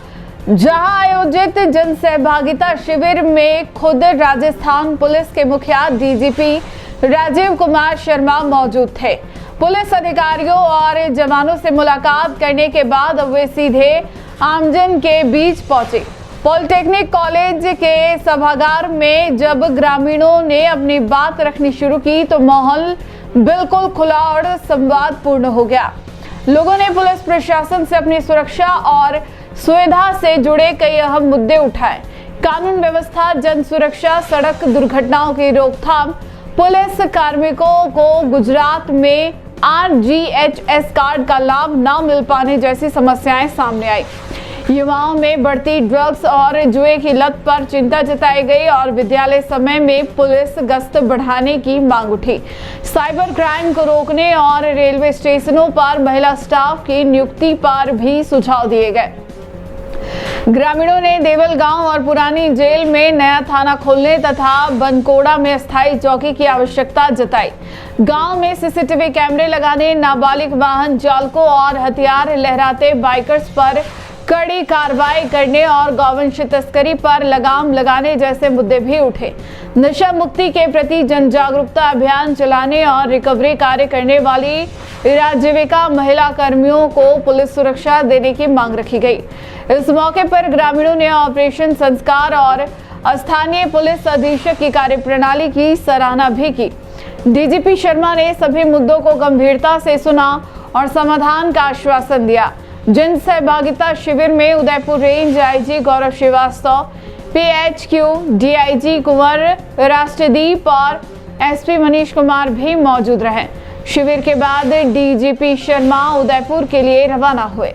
जहां आयोजित जन सहभागिता शिविर में खुद राजस्थान पुलिस के मुखिया डीजीपी राजीव कुमार शर्मा मौजूद थे। पुलिस अधिकारियों और जवानों से मुलाकात करने के बाद वे सीधे आमजन के बीच पहुंचे। पॉलिटेक्निक कॉलेज के सभागार में जब ग्रामीणों ने अपनी बात रखनी शुरू की तो माहौल बिल्कुल खुला और संवादपूर्ण हो गया। लोगों ने पुलिस प्रशासन से अपनी सुरक्षा और सुविधा से जुड़े कई अहम मुद्दे उठाए। कानून व्यवस्था, जन सुरक्षा, सड़क दुर्घटनाओं की रोकथाम, पुलिस कार्मिकों को गुजरात में RGHS कार्ड का लाभ न मिल पाने जैसी समस्याएं सामने आई। युवाओं में बढ़ती ड्रग्स और जुए की लत पर चिंता जताई गई और विद्यालय समय में पुलिस गश्त बढ़ाने की मांग उठी। साइबर क्राइम को रोकने और रेलवे स्टेशनों पर महिला स्टाफ की नियुक्ति पर भी सुझाव दिए गए। ग्रामीणों ने देवल गांव और पुरानी जेल में नया थाना खोलने तथा बनकोड़ा में अस्थायी चौकी की आवश्यकता जताई। गांव में सीसीटीवी कैमरे लगाने, नाबालिग वाहन चालकों और हथियार लहराते बाइकर्स पर कड़ी कार्रवाई करने और गौवंश तस्करी पर लगाम लगाने जैसे मुद्दे भी उठे। नशा मुक्ति के प्रति जन जागरूकता अभियान चलाने और रिकवरी कार्य करने वाली राजीविका महिला कर्मियों को पुलिस सुरक्षा देने की मांग रखी गई। इस मौके पर ग्रामीणों ने ऑपरेशन संस्कार और स्थानीय पुलिस अधीक्षक की कार्यप्रणाली की सराहना भी की। डीजीपी शर्मा ने सभी मुद्दों को गंभीरता से सुना और समाधान का आश्वासन दिया। जन सहभागिता शिविर में उदयपुर रेंज आईजी गौरव श्रीवास्तव, PHQ DIG कुंवर राष्ट्रदीप और SP मनीष कुमार भी मौजूद रहे। शिविर के बाद डीजीपी शर्मा उदयपुर के लिए रवाना हुए।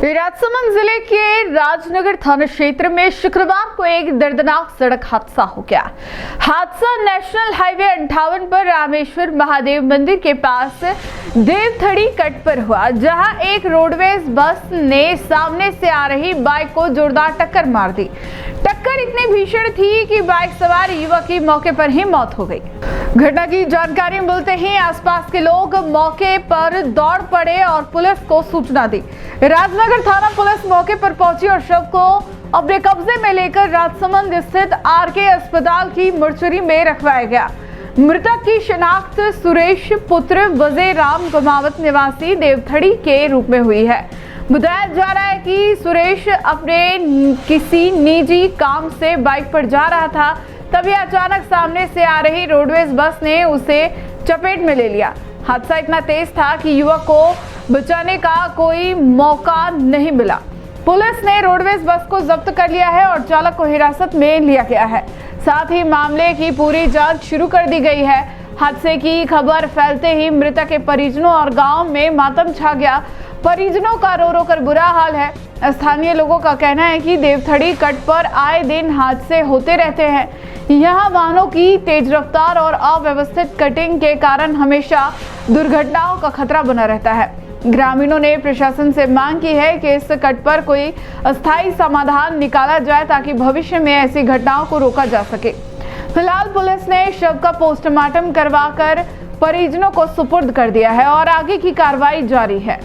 राजसमंद जिले के राजनगर थाना क्षेत्र में शुक्रवार को एक दर्दनाक सड़क हादसा हो गया। हादसा नेशनल हाईवे 58 पर रामेश्वर महादेव मंदिर के पास देवथड़ी कट पर हुआ, जहां एक रोडवेज बस ने सामने से आ रही बाइक को जोरदार टक्कर मार दी। टक्कर इतनी भीषण थी कि बाइक सवार युवक की मौके पर ही मौत हो गई। घटना की जानकारी मिलते ही आसपास के लोग मौके पर दौड़ पड़े और पुलिस को सूचना दी। राजनगर थाना पुलिस मौके पर पहुंची और शव को अपने कब्जे में लेकर राजसमंद स्थित RK अस्पताल की मोर्चरी में रखवाया गया। मृतक की शिनाख्त सुरेश पुत्र वजे राम कुमावत निवासी देवथड़ी के रूप में हुई है। बताया जा रहा है कि सुरेश अपने किसी निजी काम से बाइक पर जा रहा था, तभी अचानक सामने से आ रही रोडवेज बस ने उसे चपेट में ले लिया। हादसा इतना तेज था कि युवक को बचाने का कोई मौका नहीं मिला। पुलिस ने रोडवेज बस को जब्त कर लिया है और चालक को हिरासत में लिया गया है। साथ ही मामले की पूरी जांच शुरू कर दी गई है। हादसे की खबर फैलते ही मृतक के परिजनों और गांव में मातम छा गया। परिजनों का रो रो कर बुरा हाल है। स्थानीय लोगों का कहना है कि देवथड़ी कट पर आए दिन हादसे होते रहते हैं। यहाँ वाहनों की तेज रफ्तार और अव्यवस्थित कटिंग के कारण हमेशा दुर्घटनाओं का खतरा बना रहता है। ग्रामीणों ने प्रशासन से मांग की है कि इस कट पर कोई अस्थायी समाधान निकाला जाए ताकि भविष्य में ऐसी घटनाओं को रोका जा सके। फिलहाल पुलिस ने शव का पोस्टमार्टम करवाकर परिजनों को सुपुर्द कर दिया है और आगे की कार्रवाई जारी है।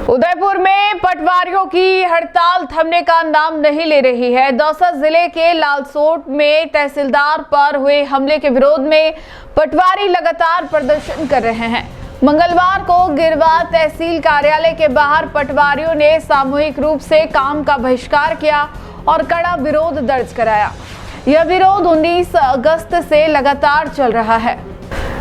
उदयपुर में पटवारियों की हड़ताल थमने का नाम नहीं ले रही है। दौसा जिले के लालसोट में तहसीलदार पर हुए हमले के विरोध में पटवारी लगातार प्रदर्शन कर रहे हैं। मंगलवार को गिरवा तहसील कार्यालय के बाहर पटवारियों ने सामूहिक रूप से काम का बहिष्कार किया और कड़ा विरोध दर्ज कराया। यह विरोध 19 अगस्त से लगातार चल रहा है।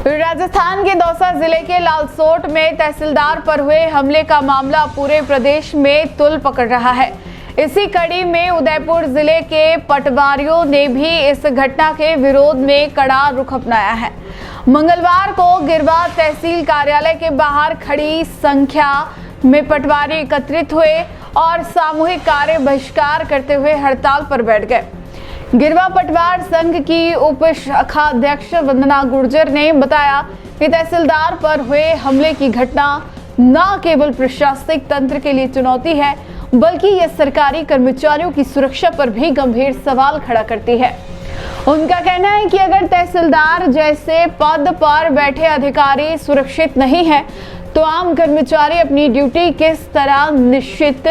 राजस्थान के दौसा जिले के लालसोट में तहसीलदार पर हुए हमले का मामला पूरे प्रदेश में तूल पकड़ रहा है। इसी कड़ी में उदयपुर जिले के पटवारियों ने भी इस घटना के विरोध में कड़ा रुख अपनाया है। मंगलवार को गिरवा तहसील कार्यालय के बाहर खड़ी संख्या में पटवारी एकत्रित हुए और सामूहिक कार्य बहिष्कार करते हुए हड़ताल पर बैठ गए। गिरवा पटवार संघ की उप शाखा अध्यक्ष वंदना गुर्जर ने बताया कि तहसीलदार पर हुए हमले की घटना न केवल प्रशासनिक तंत्र के लिए चुनौती है, बल्कि यह सरकारी कर्मचारियों की सुरक्षा पर भी गंभीर सवाल खड़ा करती है। उनका कहना है कि अगर तहसीलदार जैसे पद पर बैठे अधिकारी सुरक्षित नहीं है, तो आम कर्मचारी अपनी ड्यूटी किस तरह निश्चित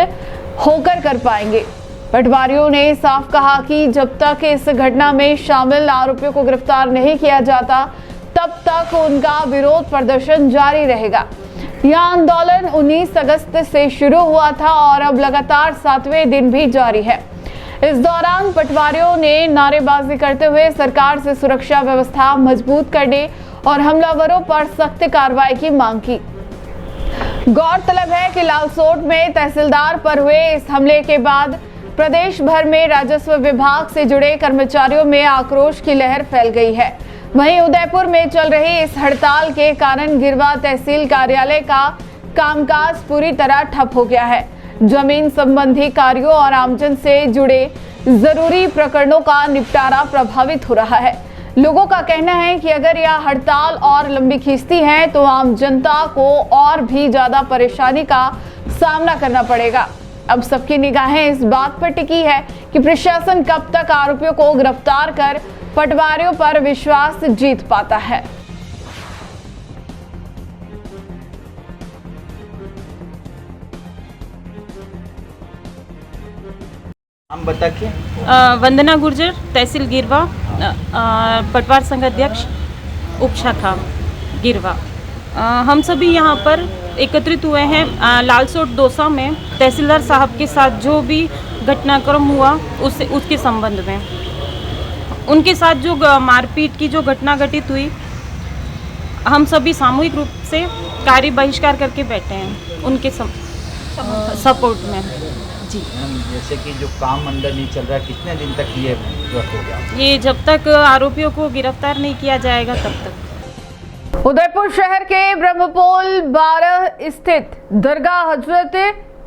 होकर कर पाएंगे। पटवारियों ने साफ कहा कि जब तक इस घटना में शामिल आरोपियों को गिरफ्तार नहीं किया जाता, तब तक उनका विरोध प्रदर्शन जारी रहेगा। यह आंदोलन 19 अगस्त से शुरू हुआ था और अब लगातार 7वें दिन भी जारी है। इस दौरान पटवारियों ने नारेबाजी करते हुए सरकार से सुरक्षा व्यवस्था मजबूत करने और हमलावरों पर सख्त कार्रवाई की मांग की। गौरतलब है कि लालसोट में तहसीलदार पर हुए इस हमले के बाद प्रदेश भर में राजस्व विभाग से जुड़े कर्मचारियों में आक्रोश की लहर फैल गई है। वहीं उदयपुर में चल रही इस हड़ताल के कारण गिरवा तहसील कार्यालय का कामकाज पूरी तरह ठप हो गया है। जमीन संबंधी कार्यों और आमजन से जुड़े जरूरी प्रकरणों का निपटारा प्रभावित हो रहा है। लोगों का कहना है कि अगर यह हड़ताल और लंबी खींचती है तो आम जनता को और भी ज्यादा परेशानी का सामना करना पड़ेगा। अब सबकी निगाहें इस बात पर टिकी है कि प्रशासन कब तक आरोपियों को गिरफ्तार कर पटवारियों पर विश्वास जीत पाता है। हम बताइए। वंदना गुर्जर, तहसील गिरवा, पटवार संघ अध्यक्ष, उप शाखा गिरवा। हम सभी यहाँ पर एकत्रित हुए हैं लालसोट दौसा में तहसीलदार साहब के साथ जो भी घटनाक्रम हुआ उसके संबंध में। उनके साथ जो मारपीट की जो घटना घटित हुई, हम सभी सामूहिक रूप से कार्य बहिष्कार करके बैठे हैं उनके सपोर्ट में। जी, जैसे कि जो काम अंदर नहीं चल रहा है, कितने दिन तक ये हो गया? ये जब तक आरोपियों को गिरफ्तार नहीं किया जाएगा तब तक। उदयपुर शहर के ब्रह्मपोल 12 स्थित दरगाह हजरत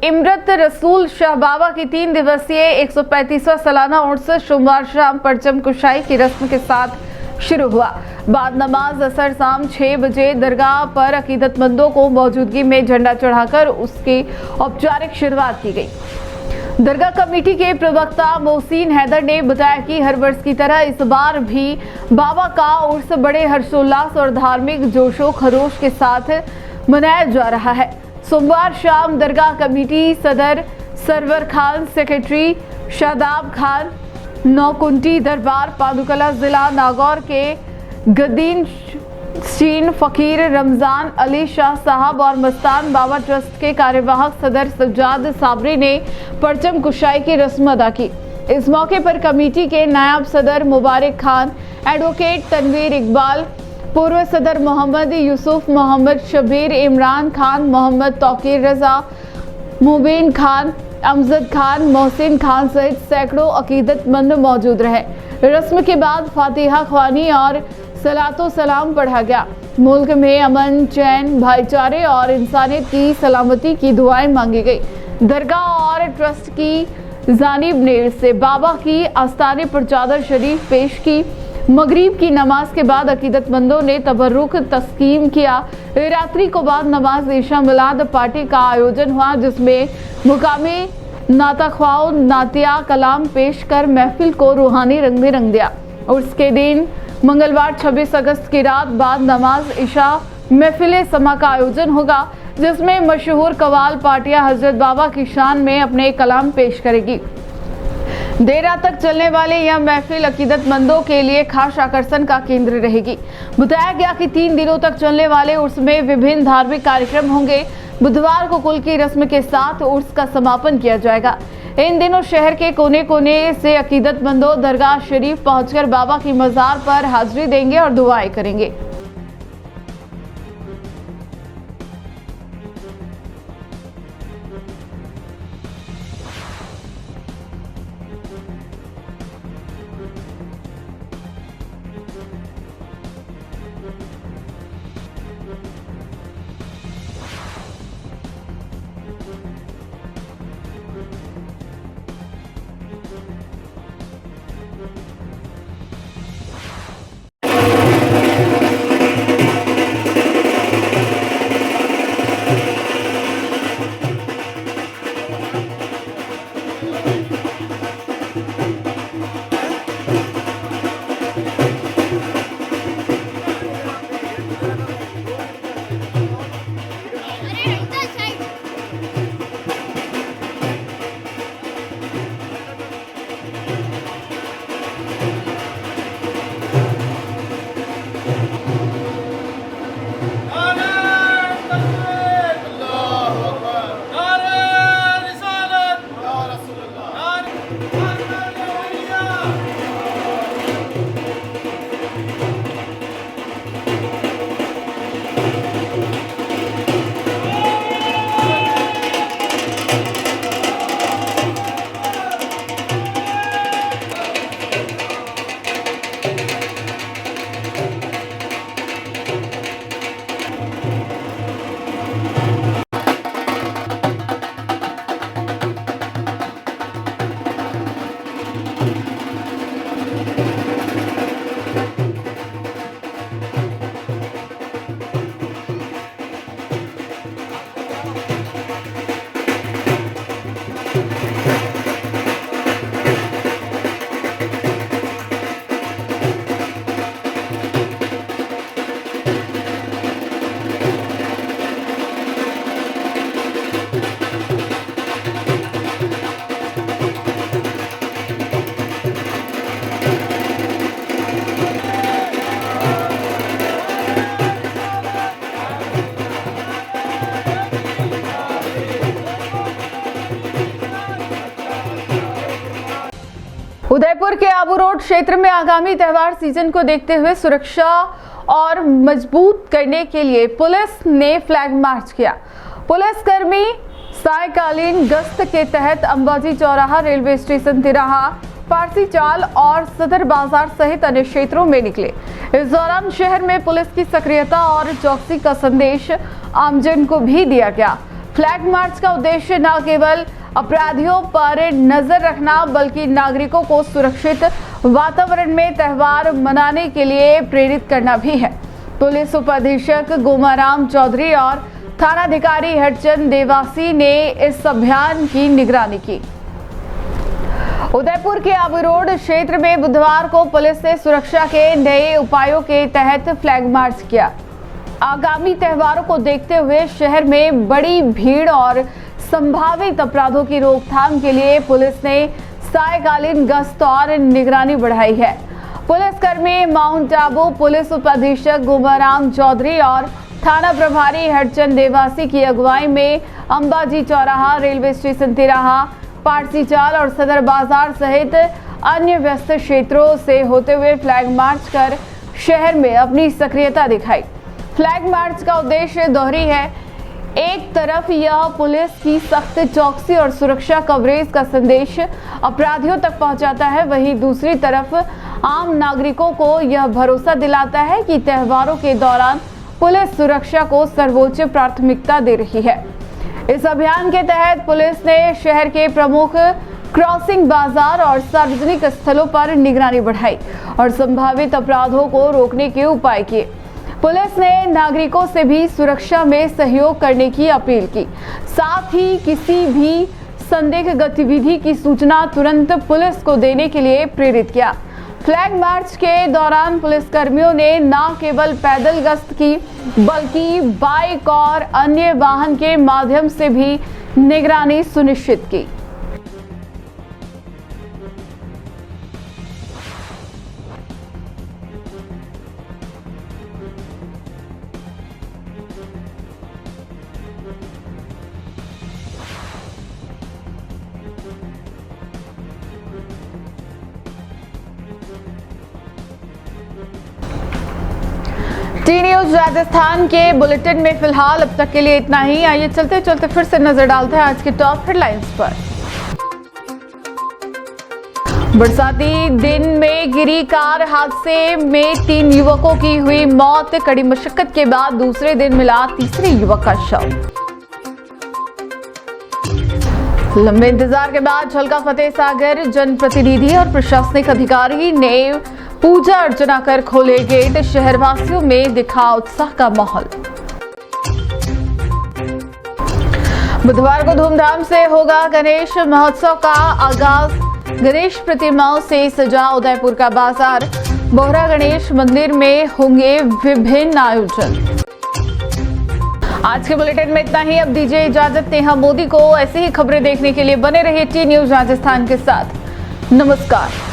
इमरत रसूल शाह बाबा की 3 दिवसीय 135वां सालाना उर्स सोमवार शाम परचम कुशाई की रस्म के साथ शुरू हुआ। बाद नमाज असर शाम 6 बजे दरगाह पर अकीदतमंदों को मौजूदगी में झंडा चढ़ाकर उसकी औपचारिक शुरुआत की गई। दरगाह कमेटी के प्रवक्ता मोहसिन हैदर ने बताया कि हर वर्ष की तरह इस बार भी बाबा का उर्स बड़े हर्षोल्लास और धार्मिक जोशो खरोश के साथ मनाया जा रहा है। सोमवार शाम दरगाह कमेटी सदर सरवर खान, सेक्रेटरी शादाब खान, नौकुंटी दरबार पादुकला जिला नागौर के गदीन शीन फकीर रमजान अली शाह साहब और मस्तान बाबा ट्रस्ट के कार्यवाहक सदर सज्जाद साबरी ने परचम कुशाई की रस्म अदा की। इस मौके पर कमेटी के नायब सदर मुबारक खान, एडवोकेट तनवीर इकबाल, पूर्व सदर मोहम्मद यूसुफ, मोहम्मद शबीर, इमरान खान, मोहम्मद तौकीर रजा, मुबीन खान, अमजद खान, मोहसिन खान सहित सैकड़ों अकीदतमंद मौजूद रहे। रस्म के बाद फातिहा ख्वानी और सलातो सलाम पढ़ा गया। मुल्क में अमन, चैन, भाईचारे और इंसानियत की सलामती की दुआएं मांगी गई। दरगाह और ट्रस्ट की जानिब ने से बाबा की आस्थाने पर चादर शरीफ पेश की। मगरिब की नमाज के बाद अकीदतमंदों ने तबर्रुक तस्कीम किया। रात्रि को बाद नमाज ईशा मिलाद पार्टी का आयोजन हुआ, जिसमें मुकामी नाताख्वाओं नातिया कलाम पेश कर महफिल को रूहानी रंग में रंग दिया। उसके दिन मंगलवार 26 अगस्त की रात बाद नमाज ईशा महफिल समा का आयोजन होगा, जिसमें मशहूर कवाल पार्टियां हजरत बाबा की शान में अपने कलाम पेश करेगी। देर रात तक चलने वाले यह महफिल अकीदतमंदों के लिए खास आकर्षण का केंद्र रहेगी। बताया गया कि 3 दिनों तक चलने वाले उर्स में विभिन्न धार्मिक कार्यक्रम होंगे। बुधवार को कुल की रस्म के साथ उर्स का समापन किया जाएगा। इन दिनों शहर के कोने कोने से अकीदतमंदों दरगाह शरीफ पहुंचकर बाबा की मजार पर हाजिरी देंगे और दुआएं करेंगे। उदयपुर के आबू रोड क्षेत्र में आगामी त्योहार सीजन को देखते हुए सुरक्षा और मजबूत करने के लिए पुलिस ने फ्लैग मार्च किया। पुलिसकर्मी सायकालीन गश्त के तहत अंबाजी चौराहा, रेलवे स्टेशन तिराहा, पारसी चाल और सदर बाजार सहित अन्य क्षेत्रों में निकले। इस दौरान शहर में पुलिस की सक्रियता और चौकसी का संदेश आमजन को भी दिया गया। फ्लैग मार्च का उद्देश्य न केवल अपराधियों पर नजर रखना बल्कि नागरिकों को सुरक्षित वातावरण में त्योहार मनाने के लिए प्रेरित करना भी है। पुलिस उपाधीक्षक गोमाराम चौधरी और थानाधिकारी हरचंद देवासी ने इस अभियान की निगरानी की। उदयपुर के आबू रोड क्षेत्र में बुधवार को पुलिस ने सुरक्षा के नए उपायों के तहत फ्लैग मार्च किया। आगामी त्योहारों को देखते हुए शहर में बड़ी भीड़ और संभावित अपराधों की रोकथाम के लिए पुलिस ने सायकालीन गश्त और निगरानी बढ़ाई है। पुलिसकर्मी माउंट आबू पुलिस उपाधीक्षक गुमाराम चौधरी और थाना प्रभारी हरचंद देवासी की अगुवाई में अंबाजी चौराहा, रेलवे स्टेशन तिराहा, पारसी चाल और सदर बाजार सहित अन्य व्यस्त क्षेत्रों से होते हुए फ्लैग मार्च कर शहर में अपनी सक्रियता दिखाई। फ्लैग मार्च का उद्देश्य दोहरी है। एक तरफ यह पुलिस की सख्त चौकसी और सुरक्षा कवरेज का संदेश अपराधियों तक पहुंचाता है, वहीं दूसरी तरफ आम नागरिकों को यह भरोसा दिलाता है कि त्योहारों के दौरान पुलिस सुरक्षा को सर्वोच्च प्राथमिकता दे रही है। इस अभियान के तहत पुलिस ने शहर के प्रमुख क्रॉसिंग, बाजार और सार्वजनिक स्थलों पर निगरानी बढ़ाई और संभावित अपराधों को रोकने के उपाय किए। पुलिस ने नागरिकों से भी सुरक्षा में सहयोग करने की अपील की, साथ ही किसी भी संदिग्ध गतिविधि की सूचना तुरंत पुलिस को देने के लिए प्रेरित किया। फ्लैग मार्च के दौरान पुलिसकर्मियों ने न केवल पैदल गश्त की, बल्कि बाइक और अन्य वाहन के माध्यम से भी निगरानी सुनिश्चित की। टी न्यूज राजस्थान के बुलेटिन में फिलहाल अब तक के लिए इतना ही। आइए चलते चलते फिर से नजर डालते हैं आज के टॉप हेडलाइंस पर। बरसाती दिन में गिरी कार हादसे में 3 युवकों की हुई मौत। कड़ी मशक्कत के बाद दूसरे दिन मिला तीसरे युवक का शव। लंबे इंतजार के बाद झलका फतेह सागर। जनप्रतिनिधि और प्रशासनिक अधिकारी ने पूजा अर्चना कर खोले गेट। शहरवासियों में दिखा उत्साह का माहौल। बुधवार को धूमधाम से होगा गणेश महोत्सव का आगाज। गणेश प्रतिमाओं से सजा उदयपुर का बाजार। बोहरा गणेश मंदिर में होंगे विभिन्न आयोजन। आज के बुलेटिन में इतना ही। अब दीजिए इजाजत नेहा मोदी को। ऐसी ही खबरें देखने के लिए बने रहिए टी न्यूज राजस्थान के साथ। नमस्कार।